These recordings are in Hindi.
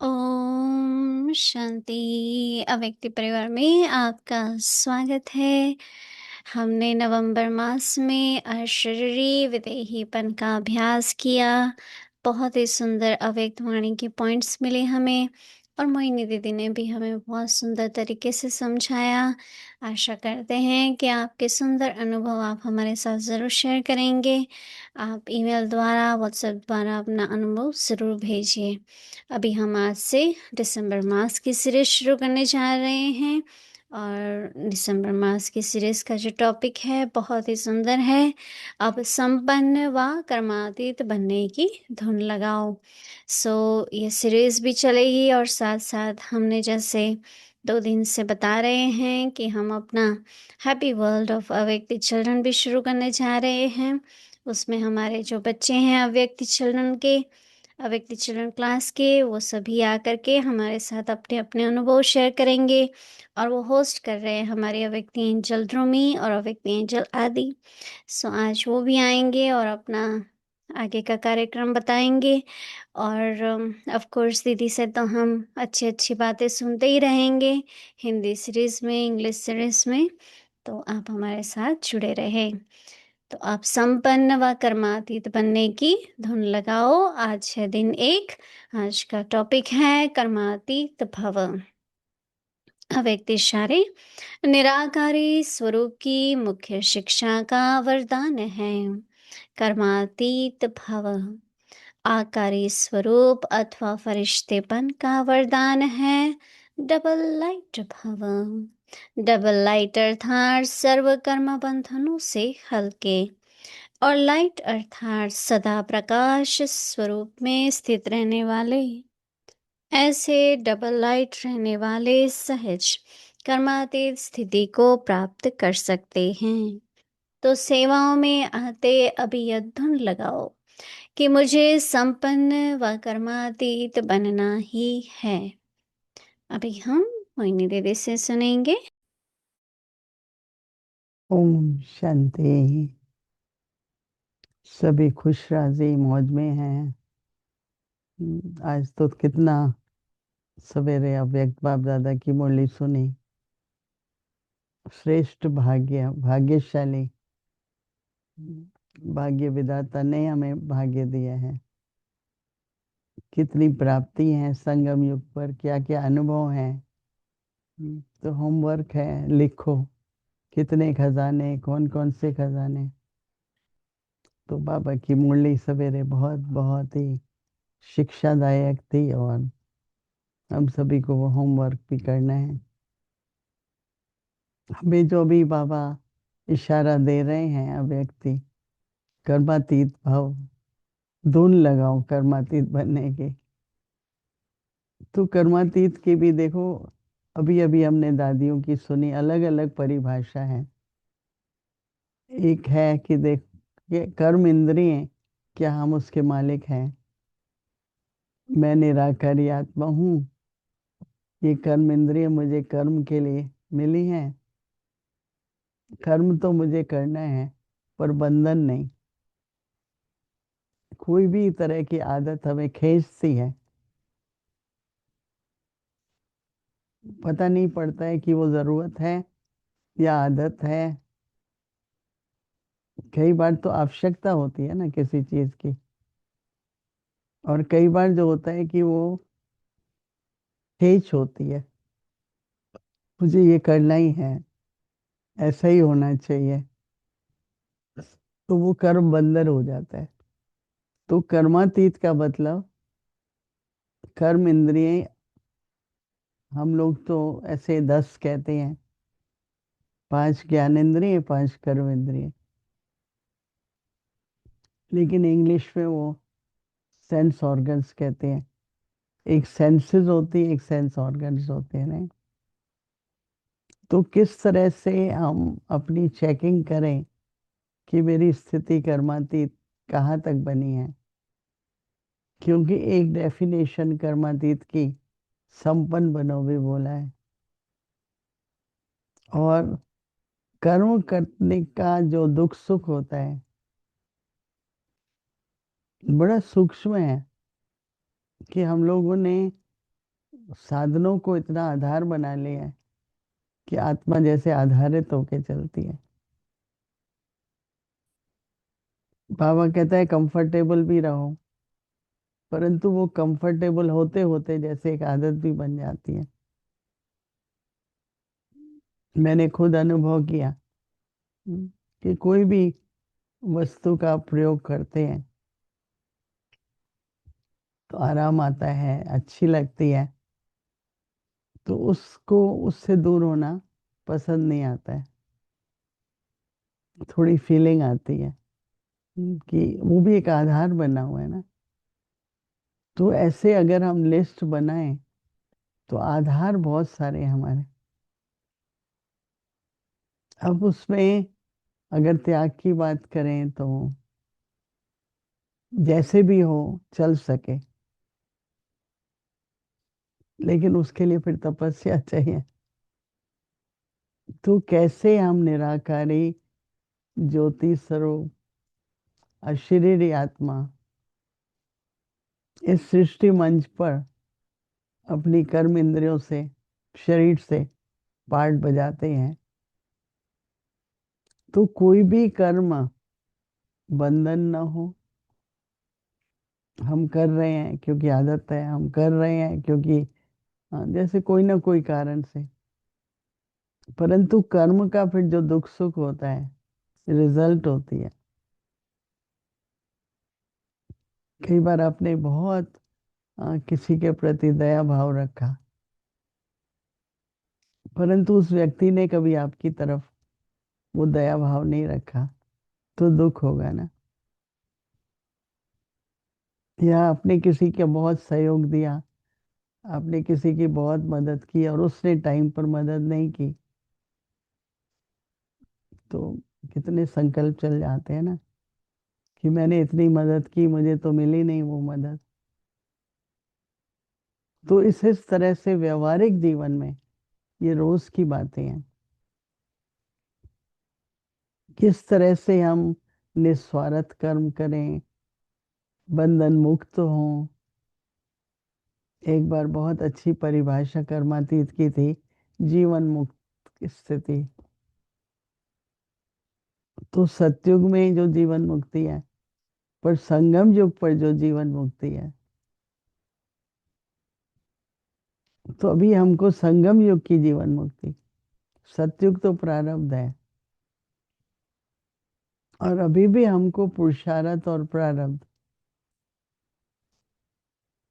ओम शांति। अव्यक्ति परिवार में आपका स्वागत है। हमने नवंबर मास में अशरीरी विदेहीपन का अभ्यास किया। बहुत ही सुंदर अव्यक्त वाणी के पॉइंट्स मिले हमें और मोहिनी दीदी ने भी हमें बहुत सुंदर तरीके से समझाया। आशा करते हैं कि आपके सुंदर अनुभव आप हमारे साथ ज़रूर शेयर करेंगे। आप ईमेल द्वारा, व्हाट्सएप द्वारा अपना अनुभव ज़रूर भेजिए। अभी हम आज से दिसंबर मास की सीरीज शुरू करने जा रहे हैं और दिसंबर मास की सीरीज का जो टॉपिक है बहुत ही सुंदर है। अब संपन्न व कर्मातीत बनने की धुन लगाओ। ये सीरीज भी चलेगी और साथ साथ हमने जैसे 2 दिन से बता रहे हैं कि हम अपना हैप्पी वर्ल्ड ऑफ अव्यक्ति चिल्ड्रन भी शुरू करने जा रहे हैं। उसमें हमारे जो बच्चे हैं अव्यक्ति चिल्ड्रन क्लास के, वो सभी आकर के हमारे साथ अपने अपने अनुभव शेयर करेंगे और वो होस्ट कर रहे हैं हमारे अव्यक्ति एंजल ध्रुमी और अव्यक्ति एंजल आदि। आज वो भी आएंगे और अपना आगे का कार्यक्रम बताएंगे और ऑफ कोर्स दीदी से तो हम अच्छी अच्छी बातें सुनते ही रहेंगे, हिंदी सीरीज़ में, इंग्लिश सीरीज़ में। तो आप हमारे साथ जुड़े रहें। तो आप संपन्न व कर्मातीत बनने की धुन लगाओ। आज है दिन 1। आज का टॉपिक है कर्मातीत भव। अव्यक्त इशारे निराकारी स्वरूप की मुख्य शिक्षा का वरदान है। कर्मातीत भव आकारी स्वरूप अथवा फरिश्तेपन का वरदान है। डबल लाइट भव डबल लाइट अर्थात सर्व कर्म बंधनों से हल्के और लाइट अर्थात सदा प्रकाश स्वरूप में स्थित रहने वाले। ऐसे डबल लाइट रहने वाले सहज कर्मातीत स्थिति को प्राप्त कर सकते हैं। तो सेवाओं में आते अभी यह धुन लगाओ कि मुझे संपन्न व कर्मातीत बनना ही है। अभी हम मोहिनी दीदी से सुनेंगे। ओम शांति। सभी खुश राजी मौज में हैं। आज तो कितना सवेरे अव्यक्त बाप दादा की मुरली सुनी। श्रेष्ठ भाग्यशाली भाग्य विधाता ने हमें भाग्य दिया है। कितनी प्राप्ति है संगम युग पर, क्या क्या अनुभव हैं। तो होमवर्क है, लिखो कितने खजाने, कौन कौन से खजाने। तो बाबा की मुरली सवेरे बहुत बहुत ही शिक्षादायक थी और हम सभी को वो होमवर्क भी करना है। हमें जो भी बाबा इशारा दे रहे हैं अव्यक्ति कर्मातीत भाव, धुन लगाओ कर्मातीत बनने की। तो कर्मातीत की भी देखो, अभी अभी हमने दादियों की सुनी, अलग अलग परिभाषा है। एक है कि देख, ये कर्म इंद्रिय, क्या हम उसके मालिक हैं? मैं निराकारी आत्मा हूँ। ये कर्म इंद्रिय मुझे कर्म के लिए मिली है। कर्म तो मुझे करना है पर बंधन नहीं। कोई भी तरह की आदत हमें खींचती है, पता नहीं पड़ता है कि वो जरूरत है या आदत है। कई बार तो आवश्यकता होती है ना किसी चीज की, और कई बार जो होता है कि वो खींच होती है, मुझे ये करना ही है, ऐसा ही होना चाहिए। तो वो कर्म बंधन हो जाता है। तो कर्मातीत का मतलब, कर्म इंद्रिय हम लोग तो ऐसे 10 कहते हैं, 5 ज्ञान इंद्रिय, 5 कर्म इंद्रिय, लेकिन इंग्लिश में वो सेंस ऑर्गन्स कहते हैं। एक सेंसेस होती है, एक सेंस ऑर्गन्स होते हैं नहीं। तो किस तरह से हम अपनी चेकिंग करें कि मेरी स्थिति कर्मातीत कहाँ तक बनी है? क्योंकि एक डेफिनेशन कर्मातीत की संपन्न बनो भी बोला है, और कर्म करने का जो दुख सुख होता है बड़ा सूक्ष्म है। कि हम लोगों ने साधनों को इतना आधार बना लिया है कि आत्मा जैसे आधारित होके चलती है। बाबा कहता है कंफर्टेबल भी रहो, परंतु वो कंफर्टेबल होते होते जैसे एक आदत भी बन जाती है। मैंने खुद अनुभव किया कि कोई भी वस्तु का प्रयोग करते हैं तो आराम आता है, अच्छी लगती है, तो उसको उससे दूर होना पसंद नहीं आता है। थोड़ी फीलिंग आती है कि वो भी एक आधार बना हुआ है ना। तो ऐसे अगर हम लिस्ट बनाएं तो आधार बहुत सारे हैं हमारे। अब उसमें अगर त्याग की बात करें तो जैसे भी हो चल सके, लेकिन उसके लिए फिर तपस्या चाहिए। तो कैसे हम निराकारी ज्योति स्वरूप अशरीरी आत्मा इस सृष्टि मंच पर अपनी कर्म इंद्रियों से, शरीर से पार्ट बजाते हैं, तो कोई भी कर्म बंधन न हो। हम कर रहे हैं क्योंकि आदत है, हम कर रहे हैं क्योंकि जैसे कोई ना कोई कारण से, परंतु कर्म का फिर जो दुख सुख होता है, रिजल्ट होती है। कई बार आपने बहुत किसी के प्रति दया भाव रखा, परंतु उस व्यक्ति ने कभी आपकी तरफ वो दया भाव नहीं रखा, तो दुख होगा ना। या आपने किसी के बहुत सहयोग दिया, आपने किसी की बहुत मदद की और उसने टाइम पर मदद नहीं की, तो कितने संकल्प चल जाते हैं ना कि मैंने इतनी मदद की, मुझे तो मिली नहीं वो मदद। तो इस तरह से व्यवहारिक जीवन में ये रोज की बातें हैं। किस तरह से हम निस्वार्थ कर्म करें, बंधन मुक्त हों। एक बार बहुत अच्छी परिभाषा कर्मातीत की थी, जीवन मुक्त स्थिति। तो सतयुग में जो जीवन मुक्ति है, पर संगम युग पर जो जीवन मुक्ति है, तो अभी हमको संगम युग की जीवन मुक्ति, सतयुग तो प्रारब्ध है, और अभी भी हमको पुरुषार्थ और प्रारब्ध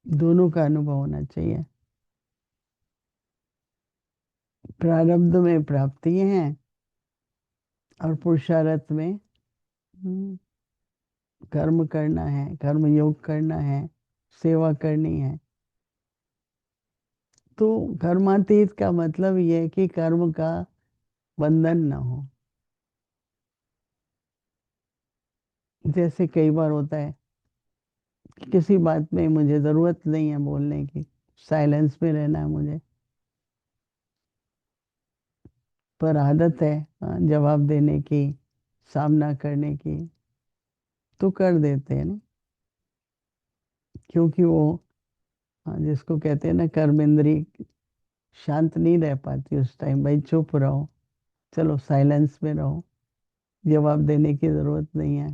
दोनों का अनुभव होना चाहिए। प्रारब्ध में प्राप्तियां हैं और पुरुषार्थ में कर्म करना है, कर्म योग करना है, सेवा करनी है। तो कर्मातीत का मतलब ये है कि कर्म का बंधन ना हो। जैसे कई बार होता है कि किसी बात में मुझे जरूरत नहीं है बोलने की, साइलेंस में रहना है मुझे, पर आदत है जवाब देने की, सामना करने की, तो कर देते हैं ना। क्योंकि वो जिसको कहते हैं ना कर्म इंद्री शांत नहीं रह पाती उस टाइम, भाई चुप रहो, चलो साइलेंस में रहो, जवाब देने की जरूरत नहीं है।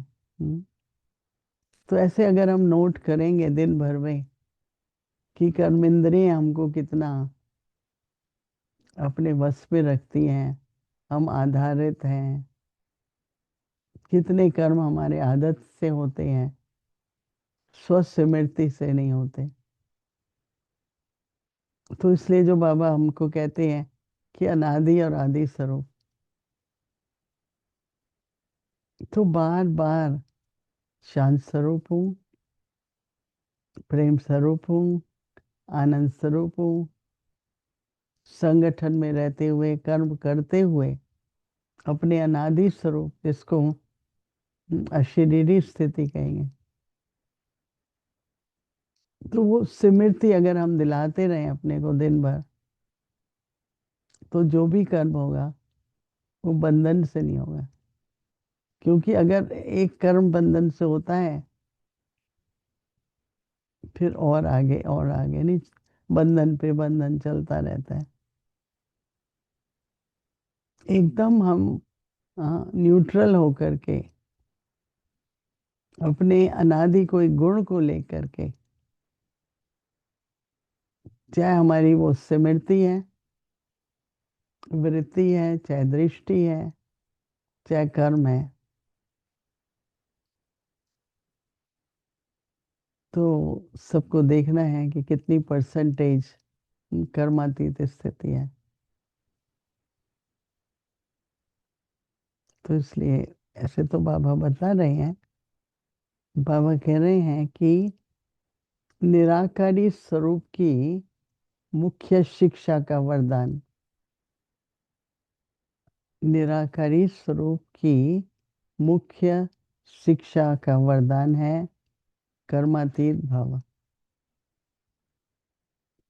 तो ऐसे अगर हम नोट करेंगे दिन भर में कि कर्म इंद्रियां हमको कितना अपने वश में रखती हैं, हम आधारित हैं, कितने कर्म हमारे आदत से होते हैं, स्वस्मृति से नहीं होते। तो इसलिए जो बाबा हमको कहते हैं कि अनादि और आदि स्वरूप, तो बार बार शांत स्वरूप हूँ, प्रेम स्वरूप हूँ, आनंद स्वरूप हूँ, संगठन में रहते हुए कर्म करते हुए अपने अनादि स्वरूप, जिसको अशरीरी स्थिति कहेंगे, तो वो स्मृति अगर हम दिलाते रहें अपने को दिन भर, तो जो भी कर्म होगा वो बंधन से नहीं होगा। क्योंकि अगर एक कर्म बंधन से होता है, फिर और आगे नहीं, बंधन पे बंधन चलता रहता है। एकदम हम न्यूट्रल होकर के अपने अनादि कोई गुण को लेकर के, चाहे हमारी वो स्मृति है, वृत्ति है, चाहे दृष्टि है, चाहे कर्म है, तो सबको देखना है कि कितनी परसेंटेज कर्मातीत स्थिति है। तो इसलिए ऐसे तो बाबा बता रहे हैं, बाबा कह रहे हैं कि निराकारी स्वरूप की मुख्य शिक्षा का वरदान, निराकारी स्वरूप की मुख्य शिक्षा का वरदान है कर्मातीत भाव।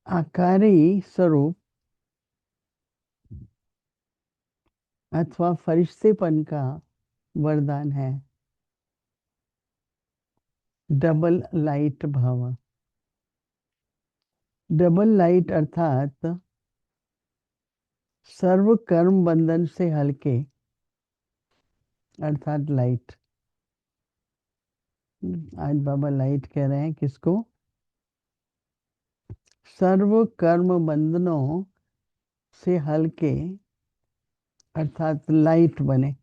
आकारी स्वरूप अथवा फरिश्तेपन का वरदान है डबल लाइट भाव। डबल लाइट अर्थात सर्व कर्म बंधन से हल्के, अर्थात लाइट। आज बाबा लाइट कह रहे हैं किसको? सर्व कर्म बंधनों से हल्के, अर्थात लाइट बने,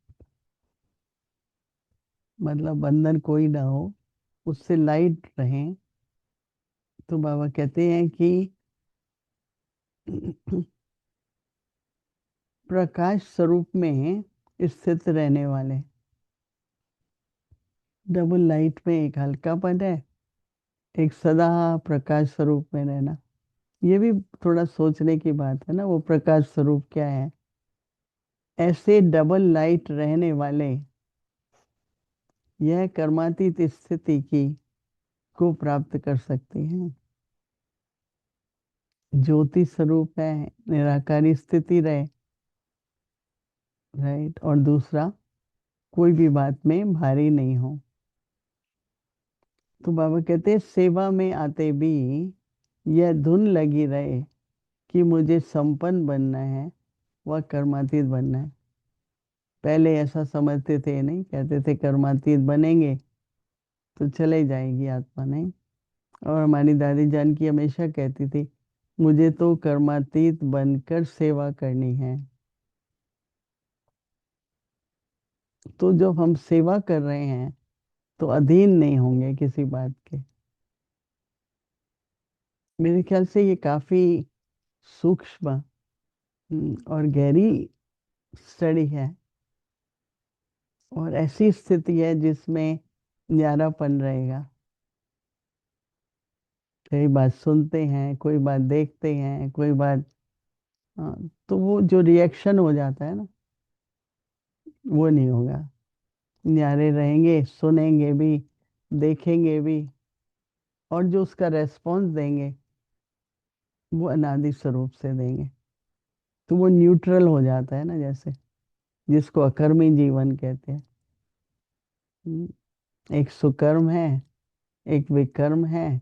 मतलब बंधन कोई ना हो, उससे लाइट रहें। तो बाबा कहते हैं कि प्रकाश स्वरूप में स्थित रहने वाले, डबल लाइट में एक हल्कापन है, एक सदा प्रकाश स्वरूप में रहना। ये भी थोड़ा सोचने की बात है ना, वो प्रकाश स्वरूप क्या है। ऐसे डबल लाइट रहने वाले यह कर्मातीत स्थिति की को प्राप्त कर सकते हैं। ज्योति स्वरूप है, निराकारी स्थिति रहे, राइट। और दूसरा, कोई भी बात में भारी नहीं हो। तो बाबा कहते हैं सेवा में आते भी यह धुन लगी रहे कि मुझे संपन्न बनना है, वह कर्मातीत बनना है। पहले ऐसा समझते थे, नहीं कहते थे कर्मातीत बनेंगे तो चले जाएगी आत्मा, नहीं। और हमारी दादी जान की हमेशा कहती थी, मुझे तो कर्मातीत बनकर सेवा करनी है। तो जब हम सेवा कर रहे हैं तो अधीन नहीं होंगे किसी बात के। मेरे ख्याल से ये काफी सूक्ष्म और गहरी स्टडी है, और ऐसी स्थिति है जिसमें न्यारापन रहेगा। कई बात सुनते हैं, कोई बात देखते हैं, कोई बात, हाँ, तो वो जो रिएक्शन हो जाता है ना, वो नहीं होगा। न्यारे रहेंगे, सुनेंगे भी, देखेंगे भी, और जो उसका रेस्पॉन्स देंगे वो अनादि स्वरूप से देंगे। तो वो न्यूट्रल हो जाता है ना, जैसे जिसको अकर्मी जीवन कहते हैं। एक सुकर्म है, एक विकर्म है,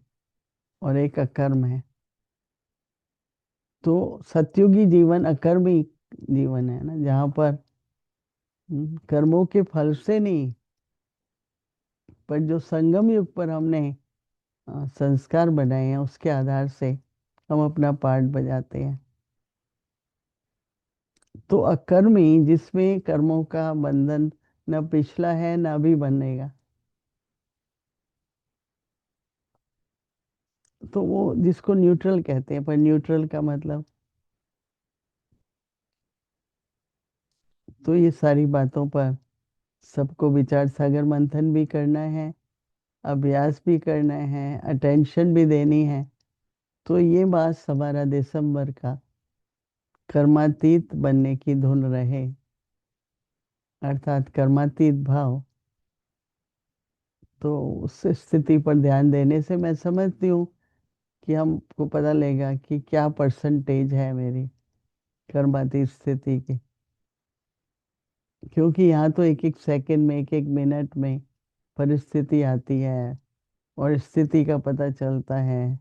और एक अकर्म है। तो सत्युगी जीवन अकर्मी जीवन है ना, जहाँ पर कर्मों के फल से नहीं, पर जो संगम युग पर हमने संस्कार बनाए हैं उसके आधार से हम अपना पार्ट बजाते हैं। तो अकर्मी जिसमें कर्मों का बंधन न पिछला है न अभी बनेगा, तो वो जिसको न्यूट्रल कहते हैं। पर न्यूट्रल का मतलब, तो ये सारी बातों पर सबको विचार सागर मंथन भी करना है, अभ्यास भी करना है, अटेंशन भी देनी है। तो ये बात हमारा दिसंबर का कर्मातीत बनने की धुन रहे, अर्थात कर्मातीत भाव। तो उस स्थिति पर ध्यान देने से मैं समझती हूँ कि हमको पता लगेगा कि क्या परसेंटेज है मेरी कर्मातीत स्थिति की। क्योंकि यहाँ तो एक एक सेकंड में, एक एक मिनट में परिस्थिति आती है और स्थिति का पता चलता है।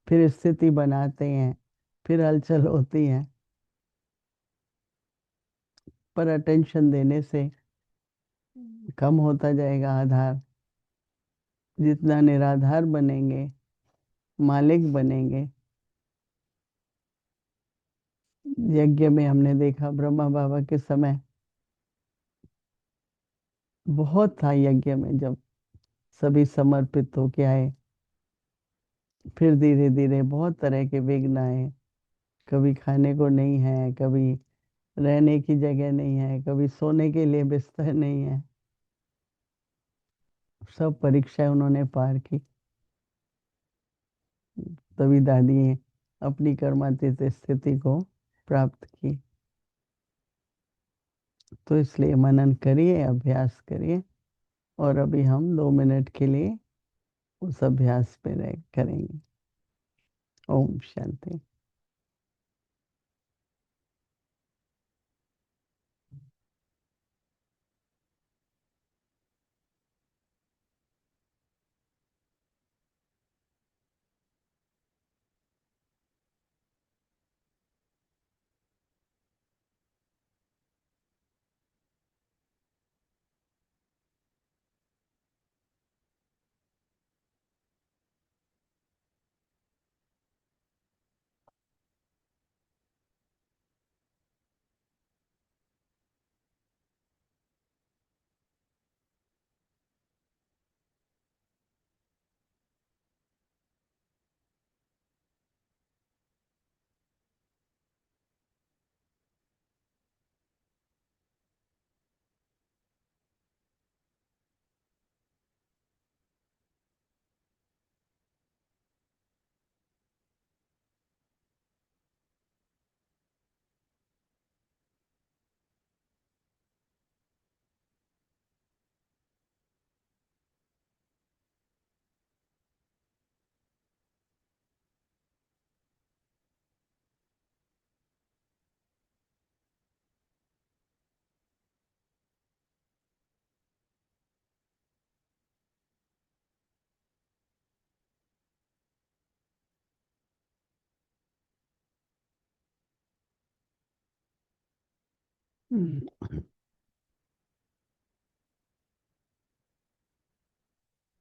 फिर स्थिति बनाते हैं, फिर हलचल होती है। पर अटेंशन देने से कम होता जाएगा आधार। जितना निराधार बनेंगे, मालिक बनेंगे। यज्ञ में हमने देखा ब्रह्मा बाबा के समय बहुत था, यज्ञ में जब सभी समर्पित होके आए, फिर धीरे धीरे बहुत तरह के विघ्न आए। कभी खाने को नहीं है, कभी रहने की जगह नहीं है, कभी सोने के लिए बिस्तर नहीं है। सब परीक्षाएं उन्होंने पार की, तभी दादी अपनी कर्मातीत स्थिति को प्राप्त की। तो इसलिए मनन करिए, अभ्यास करिए। और अभी हम 2 मिनट के लिए उस अभ्यास पे रह करेंगे। ओम शांति।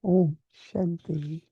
ओम शांति।